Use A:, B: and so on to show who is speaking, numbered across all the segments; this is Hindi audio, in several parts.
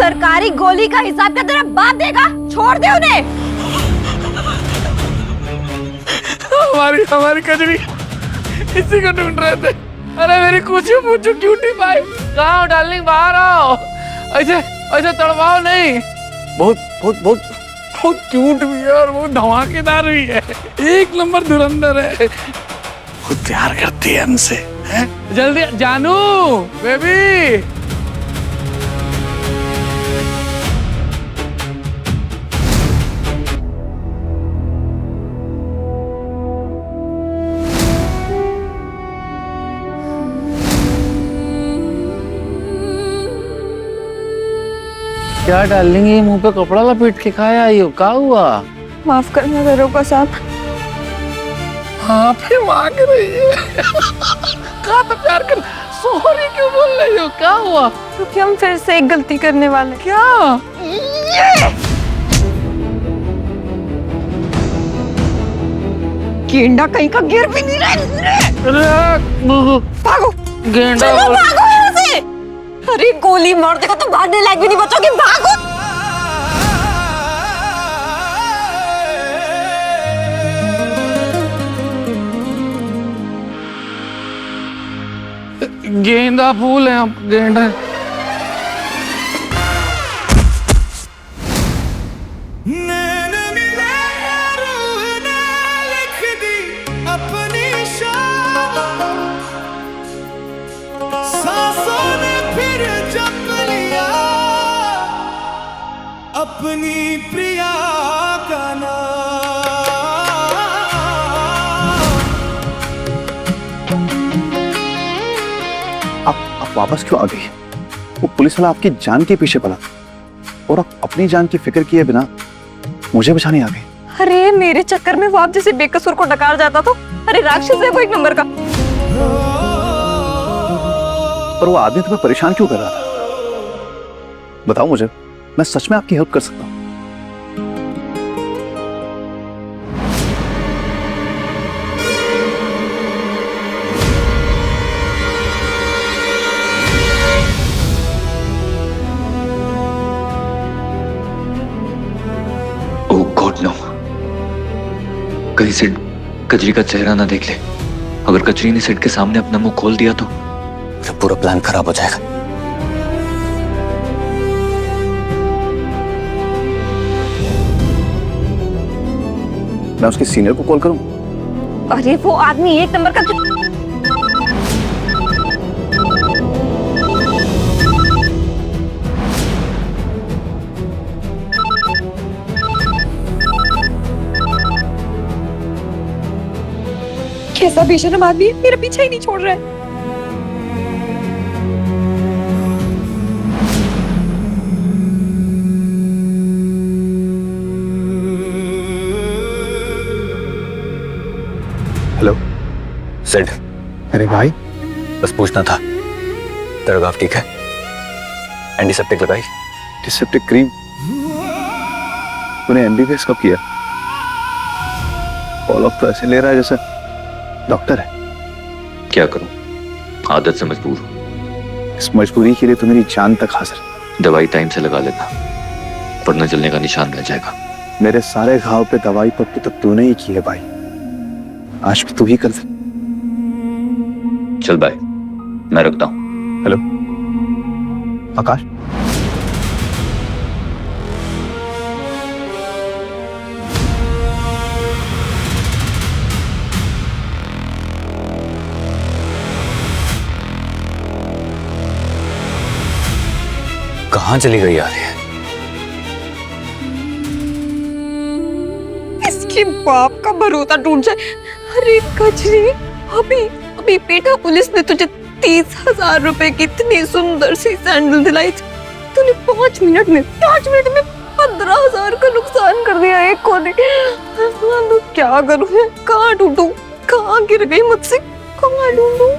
A: सरकारी गोली का हिसाब क्या तेरा बाप देगा? छोड़ दे उन्हें।
B: हमारी हमारी कजरी इसी को ढूंढ रहे थे। अरे मेरी पूछू क्यूटी पाई कहाँ हो डार्लिंग? बाहर आओ। ऐसे ऐसे तड़वाओ नहीं। बहुत बहुत बहुत बहुत क्यूट भी है और बहुत धमाकेदार भी है। एक नंबर धुरंधर है। बहुत प्यार करती है हमसे। जल्दी जानू बेबी। क्या डार्लिंग, ये मुंह पे कपड़ा लपेट के खाया आई हो? क्या हुआ?
A: माफ करना दरोगा साहब।
B: हाँ फिर मांग रही है। कहा तो प्यार कर। सॉरी क्यों बोल रही हो? क्या हुआ?
A: क्योंकि हम फिर से एक गलती करने वाले।
B: क्या?
A: गेंडा कहीं का गिर भी नहीं रहा। भागो
B: गेंडा
A: भागो यहाँ से। अरे गोली मार देगा तो भागने लायक भी नहीं बचोगे। भागो।
B: गेंदा फूल है हम। गेंडा
C: अपनी प्रिया का नाम।
D: आप वापस क्यों आ गई? वो पुलिस वाला आपकी जान के पीछे पड़ा और आप अपनी जान की फिक्र किए बिना मुझे बचाने आ गई।
A: अरे मेरे चक्कर में वो आप जैसे बेकसूर को डकार जाता तो। अरे राक्षस है वो एक नंबर का।
D: पर वो आदमी तुम्हें परेशान क्यों कर रहा था? बताओ मुझे, मैं सच में आपकी हेल्प कर सकता हूँ।
E: ओह गॉड नो, कहीं सिड कजरी का चेहरा ना देख ले। अगर कजरी ने सिड के सामने अपना मुंह खोल दिया तो
D: पूरा प्लान खराब हो जाएगा। मैं उसके सीनियर को कॉल करूं?
A: अरे वो आदमी एक नंबर का। कैसा बेशरम आदमी है, मेरा पीछा ही नहीं छोड़ रहा है।
D: हेलो
E: सिड,
D: अरे भाई,
E: बस पूछना था तेरा गाफ ठीक है? एंटीसेप्टिक लगाई?
D: Antiseptic cream? तूने एमबीबीएस कब किया? फॉलो अप तो ऐसे ले रहा है जैसे डॉक्टर है।
E: क्या करूं, आदत से मजबूर हूं।
D: इस मजबूरी के लिए तो मेरी जान तक हाजिर।
E: दवाई टाइम से लगा लेना वरना जलने का निशान रह जाएगा।
D: मेरे सारे घाव पे दवाई पट्टी तो तूने ही की है भाई। आज भी तू ही कर दे।
E: चल बाय, मैं रखता हूं।
D: हेलो आकाश,
E: कहां चली गई यार ये?
A: इसके बाप का भरोसा टूट जाए। अरे कजरी, अभी अभी पेटा पुलिस ने तुझे 30,000 रुपए की इतनी सुंदर सी सैंडल दिलाई थी। तूने 5 मिनट में 15,000 का नुकसान कर दिया एक कोने। तो क्या करूं मैं? कहाँ ढूंढूं? कहाँ गिर गई मुझसे? कहाँ ढूंढूं?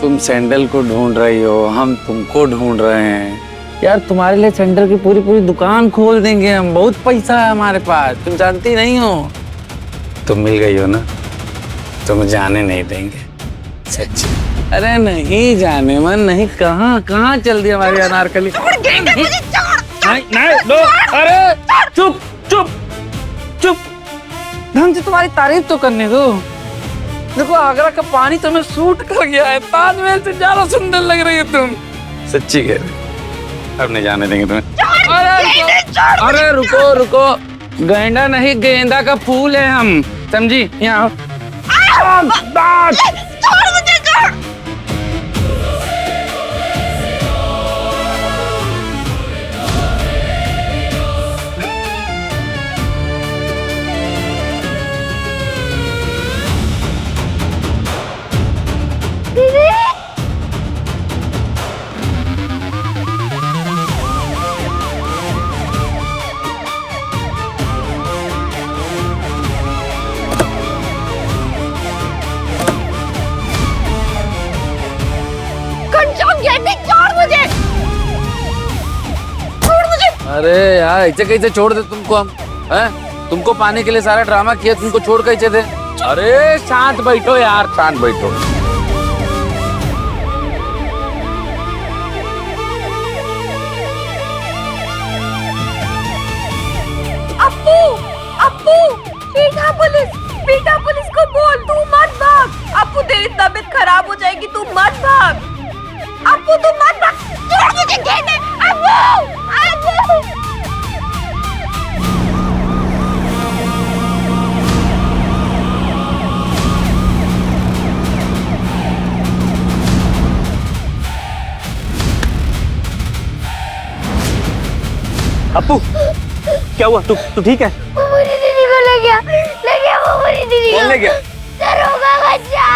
B: तुम सैंडल को ढूंढ रही हो, हम तुमको ढूंढ रहे हैं। यार तुम्हारे लिए सैंडल की पूरी पूरी दुकान खोल देंगे हम। बहुत पैसा है हमारे पास, तुम जानती नहीं हो। तुम मिल गई हो ना, तुम जाने नहीं देंगे, सच्ची। अरे नहीं जाने मन नहीं, कहाँ कहाँ चल दी हमारी अनारकली। नहीं नहीं लो, अरे चुप चुप चुप, ढंग से तुम्हारी तारीफ तो करने दो। देखो आगरा का पानी तुम्हें सूट कर गया है, ताजमहल से ज्यादा सुंदर लग रही हो तुम, सच्ची कह रही। अब नहीं जाने देंगे तुम्हें। अरे रुको रुको, गेंडा नहीं गेंदा का फूल है हम, समझी? यहाँ अरे यार ऐसे कैसे छोड़ दे तुमको हम, हैं? तुमको पाने के लिए सारा ड्रामा किया, तुमको छोड़ कैसे दे? अरे शांत बैठो यार, शांत बैठो।
A: अप्पू अप्पू, बेटा पुलिस को बोल, तू मत भाग। अप्पू तेरी तबीयत खराब हो जाएगी, तू मत भाग। अप्पू तू मत भाग, छोड़ मुझे कहने। अप्पू अप्पू,
F: अप्पू क्या हुआ? तू ठीक है?
G: मेरी दीदी को ले गया वो मेरी दीदी
F: कौन ले गया?
G: दरोगा बच्चा।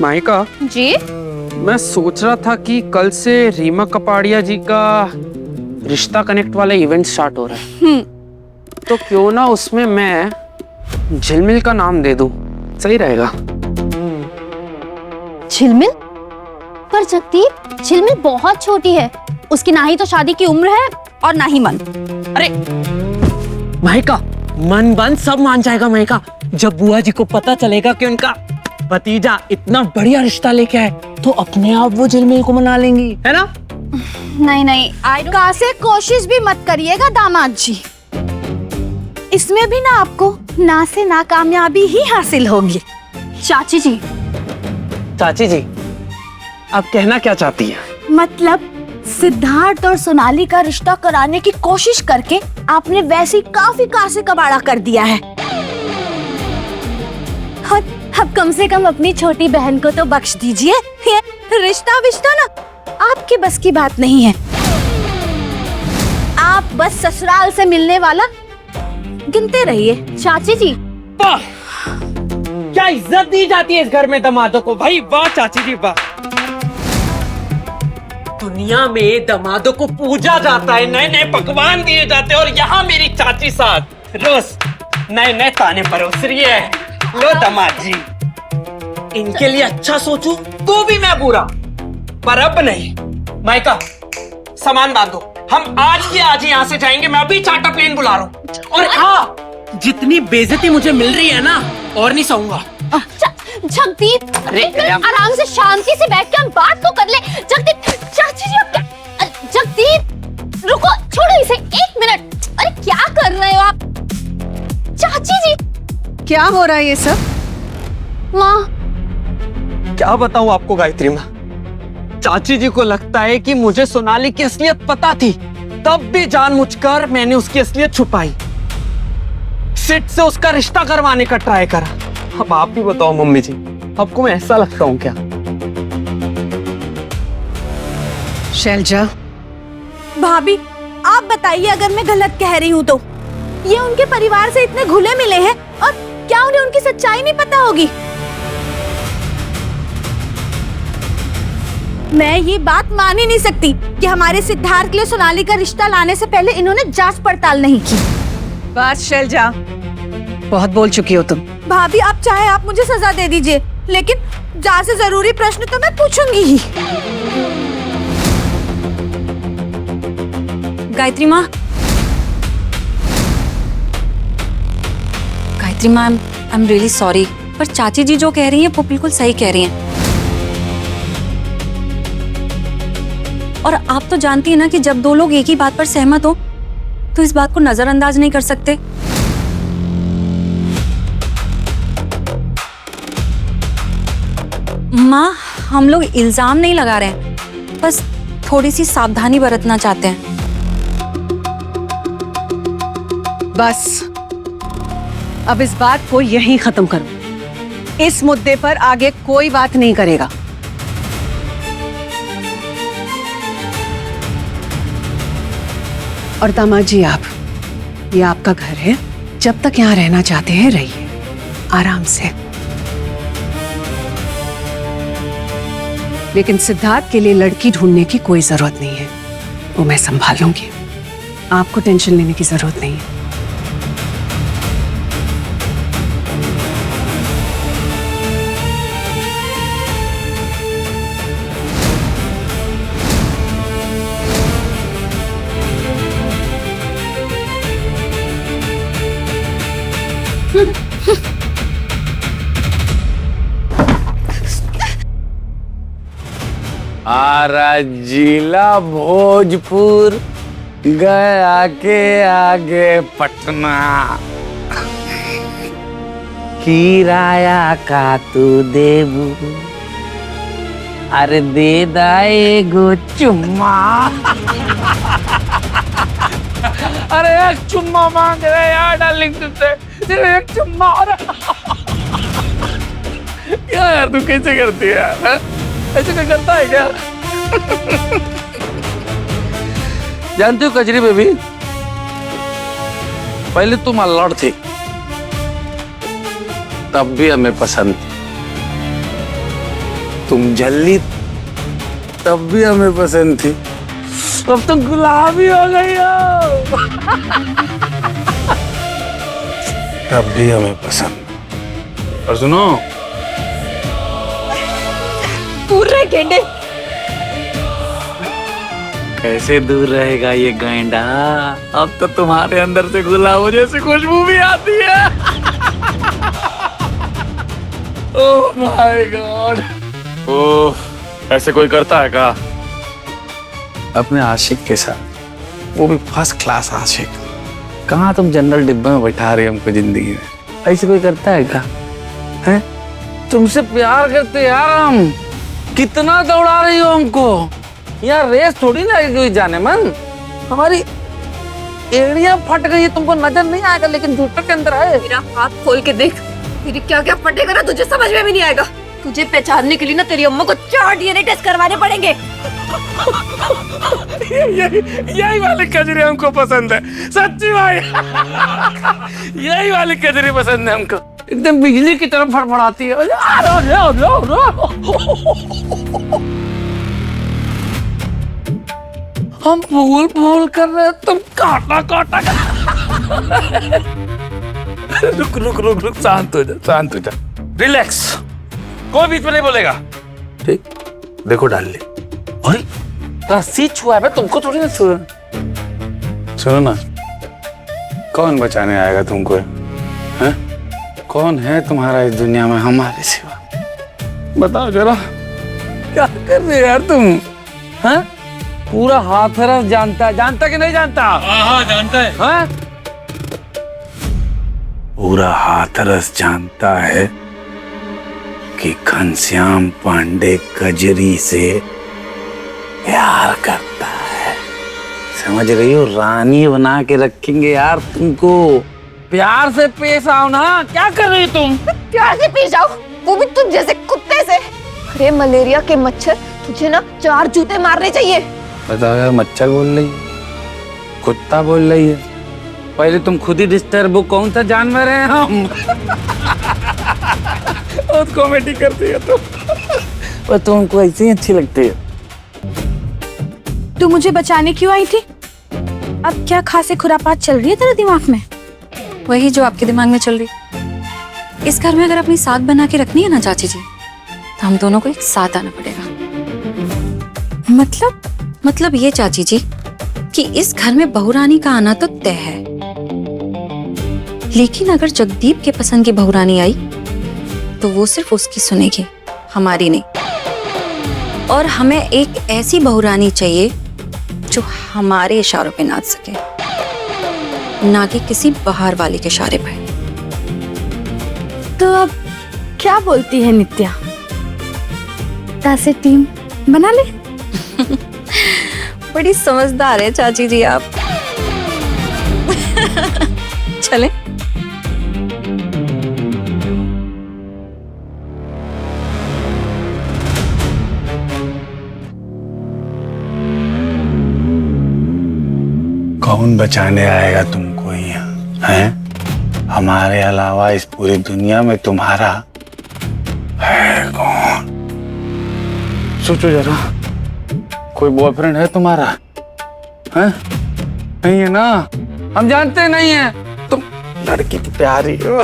H: माइका
A: जी
H: मैं सोच रहा था कि कल से रीमा कपाड़िया जी का रिश्ता कनेक्ट वाला इवेंट स्टार्ट हो रहा है, तो क्यों ना उसमें मैं झिलमिल का नाम दे दूं, सही रहेगा।
G: झिलमिल? पर जगदीप, झिलमिल बहुत छोटी है, उसकी ना ही तो शादी की उम्र है और ना ही मन।
I: अरे माइका, मन बन सब मान जाएगा माइका। जब बुआ जी को पता चलेगा कि उनका भतीजा इतना बढ़िया रिश्ता लेके आए, तो अपने आप वो झिलमिल को मना लेंगी, है ना?
G: नहीं का से कोशिश भी मत करिएगा दामाद जी, इसमें भी ना आपको ना से नाकामयाबी ही हासिल होगी। चाची जी,
I: चाची जी आप कहना क्या चाहती हैं?
G: मतलब सिद्धार्थ और सोनाली का रिश्ता कराने की कोशिश करके आपने वैसी काफी कासे कबाड़ा कर दिया है। और अब कम से कम अपनी छोटी बहन को तो बख्श दीजिए। ये रिश्ता विश्ता ना आपके बस की बात नहीं है। आप बस ससुराल से मिलने वाला गिनते रहिए। चाची जी,
I: वाह, क्या इज्जत दी जाती है इस घर में दामादों को, भाई वाह चाची जी वाह। दुनिया में दामादों को पूजा जाता है, नए नए पकवान दिए जाते हैं, और यहाँ मेरी चाची साथ रोज नए नए ताने परोस रही है। लो दामाद जी, इनके लिए अच्छा सोचूं तो भी मैं बुरा, पर अब नहीं। माइका सामान बांधो, हम आज के आज ही यहाँ से जाएंगे। मैं अभी चार्टर प्लेन बुला रहा हूँ। और हाँ, जितनी बेइज्जती मुझे मिल रही है ना, और नहीं सहूंगा।
G: जगदीप,
I: अरे
G: आराम से शांति से बैठ के हम बात तो कर ले। जगदीप, चाची जी, जगदीप रुको, छोड़ो इसे, एक मिनट। अरे क्या कर रहे हो आप? चाची जी,
A: क्या हो रहा है ये सब?
G: माँ,
I: क्या बताऊं आपको गायत्री माँ, चाची जी को लगता है कि मुझे सोनाली की असलियत पता थी, तब भी जानबूझकर मैंने उसकी असलियत छुपाई, सिट से उसका रिश्ता करवाने का ट्राई करा। अब आप भी बताओ मम्मी जी, आपको मैं ऐसा लगता हूँ क्या?
A: शैलजा,
G: भाभी आप बताइए, अगर मैं गलत कह रही हूँ तो ये उनके परिवार से इतने घुले मिले हैं, और क्या उन्हें उनकी सच्चाई नहीं पता होगी? मैं ये बात मान ही नहीं सकती कि हमारे सिद्धार्थ के लिए सोनाली का रिश्ता लाने से पहले इन्होंने जांच पड़ताल नहीं की।
A: बस शैलजा, बहुत बोल चुकी हो तुम।
G: भाभी आप चाहे आप मुझे सजा दे दीजिए,
A: लेकिन जहाँ से जरूरी प्रश्न तो मैं पूछूंगी ही।
J: गायत्री माँ, गायत्री माँ, आई एम रियली सॉरी, पर चाची जी जो कह रही हैं वो बिल्कुल सही कह रही हैं। और आप तो जानती हैं ना कि जब दो लोग एक ही बात पर सहमत हो तो इस बात को नजरअंदाज नहीं कर सकते। माँ, हम लोग इल्जाम नहीं लगा रहे हैं, बस थोड़ी सी सावधानी बरतना चाहते हैं।
K: बस अब इस बात को यहीं खत्म करो। इस मुद्दे पर आगे कोई बात नहीं करेगा। और दामाद जी, आप, ये आपका घर है, जब तक यहाँ रहना चाहते हैं रहिए आराम से। लेकिन सिद्धार्थ के लिए लड़की ढूंढने की कोई जरूरत नहीं है, वो मैं संभाल लूंगी। आपको टेंशन लेने की जरूरत नहीं है।
B: आरा जिला भोजपुर गया के आगे पटना, किराया का तू देबू, अरे दे दाए गो चुम्मा। अरे एक चुम्मा मांग रहे यार डार्लिंग तुझसे, सिर्फ एक चुम्मा। क्या यार तू कैसे करती है यार? ऐसे कोई करता है क्या? जानती हो कजरी बेबी, पहले तुम अल्लड़ थी, तब भी हमें पसंद थी। तुम जल्दी, तब भी हमें पसंद थी। अब तुम गुलाबी हो गई हो, तब भी हमें पसंद। और सुनो,
A: पूरे गेंडे
B: कैसे दूर रहेगा ये गेंडा? अब तो तुम्हारे अंदर से गुलाबों जैसी खुशबू भी आती है। Oh my God. ओह, ऐसे कोई करता है क्या अपने आशिक के साथ, वो भी फर्स्ट क्लास आशिक? कहाँ तुम जनरल डिब्बे में बैठा रही हमको जिंदगी में? ऐसे कोई करता है क्या? हैं? तुमसे प्यार करते यार हम, कितना दौड़ा रही हो हमको यार। रेस थोड़ी ना कोई जाने मन, हमारी एड़ियां फट गई है, तुमको नजर नहीं आएगा लेकिन जूते के अंदर है।
A: मेरा हाथ खोल के देख, तेरी क्या क्या फटेगा ना तुझे समझ में भी नहीं आएगा। तुझे पहचानने के लिए ना तेरी अम्मा को 4 DNA टेस्ट करवाने पड़ेंगे।
B: यही वाली कजरी हमको पसंद है, सच्ची भाई। यही वाली कजरी पसंद है हमको, एकदम बिजली की तरफ फड़फड़ाती है। हम फूल फूल कर रहे हैं, तुम काटा काटा। रुक रुक रुक रुक, शांत हो जा, शांत हो जा, रिलैक्स, कोई बीच में नहीं बोलेगा, ठीक? देखो डाल अरे रस्सी छुआ है, तुमको थोड़ी ना छुआ। सुनो ना, कौन बचाने आएगा तुमको? हैं? कौन है तुम्हारा इस दुनिया में हमारे सिवा? बताओ जरा, क्या कर रहे यार तुम? हैं? पूरा हाथरस जानता कि नहीं जानता? हाँ जानता है। हाँ? पूरा हाथरस जानता है कि घनश्याम पांडे कजरी से प्यार करता है। समझ रही हो? रानी बना के रखेंगे यार तुमको। प्यार से पेश आओ ना। क्या कर रही हो तुम?
A: प्यार से पेश आओ, वो भी तुझ जैसे कुत्ते से। अरे मलेरिया के मच्छर, तुझे ना 4 जूते मारने चाहिए।
B: बताओ यार, मच्छर बोल रही है, कुत्ता बोल रही है? पहले तुम खुद ही डिस्टर्ब हो, कौन सा जानवर है हम? बहुत कॉमेडी करती है तुम। और तुमको ऐसे ही अच्छी लगती है।
J: तू मुझे बचाने क्यों आई थी? अब क्या खासे खुरापात चल रही है तेरे दिमाग में? वही जो आपके दिमाग में चल रही। इस घर में अगर अपनी साख बना के रखनी है ना चाची जी, तो हम दोनों को एक साथ आना पड़ेगा। मतलब ये चाची जी कि इस घर में बहू रानी का आना तो तय है, लेकिन अगर जगदीप के पसंद की बहू रानी आई तो वो सिर्फ उसकी सुनेगी, हमारी नहीं। और हमें एक ऐसी बहू रानी चाहिए जो हमारे इशारों पे नाच सके, ना कि किसी बाहर वाले के इशारे पे।
G: तो अब क्या बोलती है नित्या, ऐसे टीम बना ले?
J: बड़ी समझदार है चाची जी आप। चलें?
C: कौन बचाने आएगा तुमको यहाँ, हैं? हमारे अलावा इस पूरी दुनिया में तुम्हारा है कौन? सोचो जरा, कोई बॉयफ्रेंड है तुम्हारा? हैं? नहीं है ना? हम जानते नहीं है, तुम लड़की की प्यारी हो।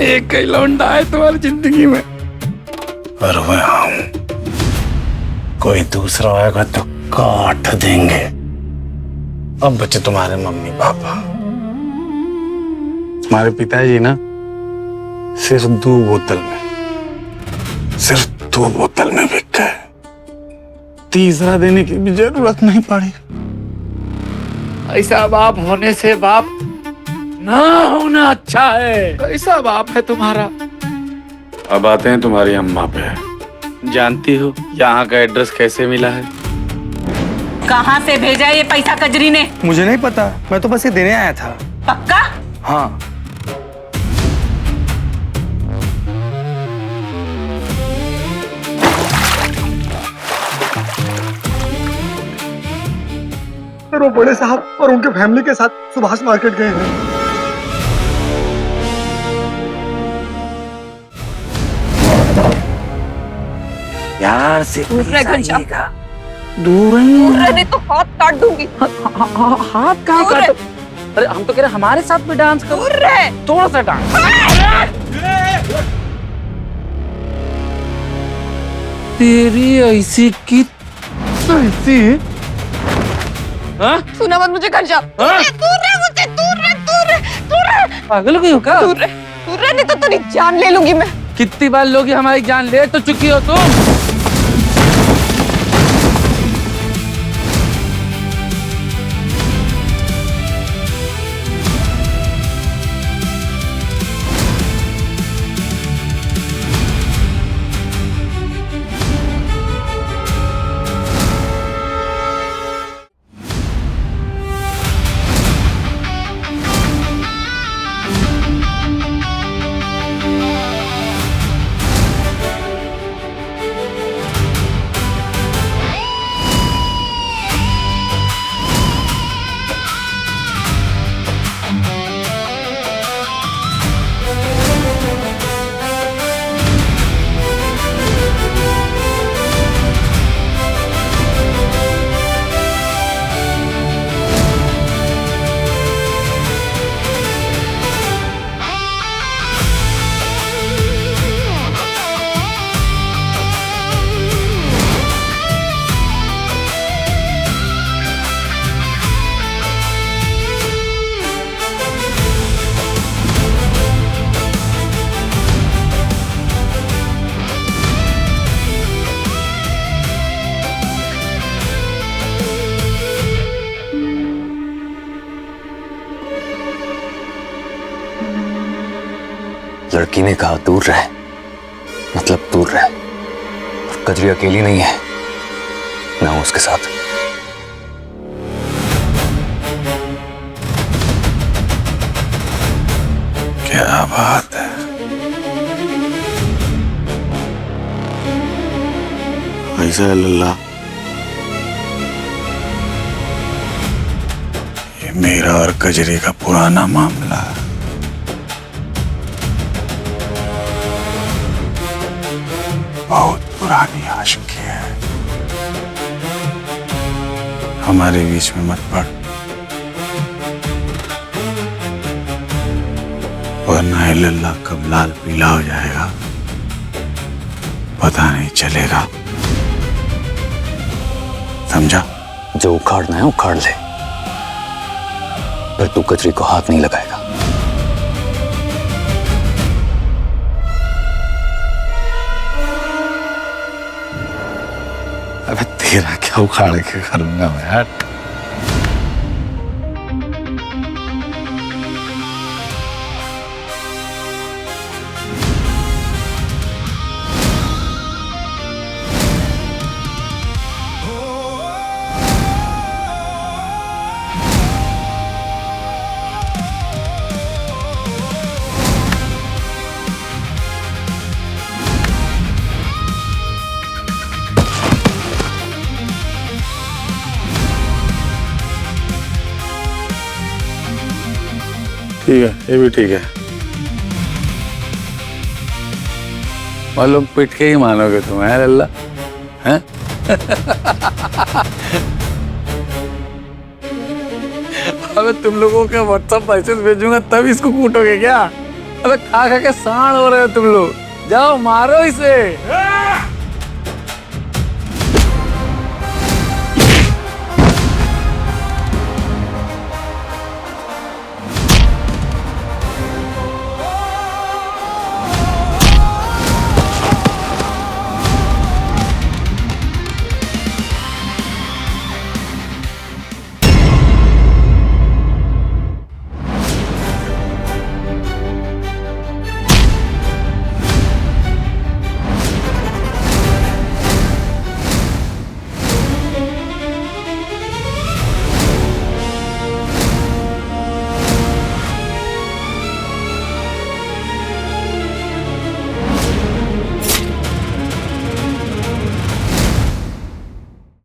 C: एक ही लौंडा है तुम्हारी जिंदगी में, और वह हम। कोई दूसरा आएगा तो काट देंगे। अब बचे तुम्हारे मम्मी पापा। तुम्हारे पिताजी ना सिर्फ 2 बोतल में बिक गए, तीसरा देने की भी जरूरत नहीं पड़ी।
B: ऐसा बाप होने से बाप ना होना अच्छा है। कैसा बाप है तुम्हारा?
C: अब आते हैं तुम्हारी अम्मा पे। जानती हो यहाँ का एड्रेस कैसे मिला है?
K: कहाँ से भेजा ये पैसा कजरी ने?
F: मुझे नहीं पता, मैं तो बस ये देने आया था।
K: पक्का?
F: हाँ।
L: वो बड़े साहब और उनके फैमिली के साथ सुभाष मार्केट गए हैं।
F: यार से
A: दूर रह घनश्याम,
F: दूर
A: नहीं तो हाथ काट दूंगी।
H: हाथ कहाँ काटो? अरे हम तो कह रहे हमारे साथ भी डांस करो।
A: दूर रह।
H: थोड़ा सा डांस।
B: तेरी ऐसी की ऐसी। हाँ?
A: सुना मत मुझे घनश्याम।
B: हाँ?
A: दूर रह मुझसे, दूर रह।
H: पागल हो गई हो क्या?
A: दूर रह नहीं तो तेरी जान ले लूंगी मैं।
B: कितनी बार लोग हमारी जान ले तो चुकी हो तुम।
E: लड़की ने कहा दूर रहे, मतलब दूर रहे। और कजरी अकेली नहीं है, मैं हूं उसके साथ।
C: क्या बात है। ऐसा है लल्ला, ये मेरा और कजरी का पुराना मामला है। बहुत पुरानी आशिकी है, हमारे बीच में मत पड़, वरना लल्ला कब लाल पीला हो जाएगा पता नहीं चलेगा, समझा?
E: जो उखाड़ना है उखाड़ ले, पर तू कचरी को हाथ नहीं लगाएगा।
C: अबे तेरा क्या उखाड़ के करूंगा मैं यार? ठीक है, ये भी ठीक है। मालूम पिट के ही मानोगे तुम, है लल्ला? हैं? अबे तुम लोगों के व्हाट्सएप मैसेज भेजूंगा तब इसको कूटोगे क्या? अबे खा खा के सांड हो रहे हो तुम लोग। जाओ मारो इसे।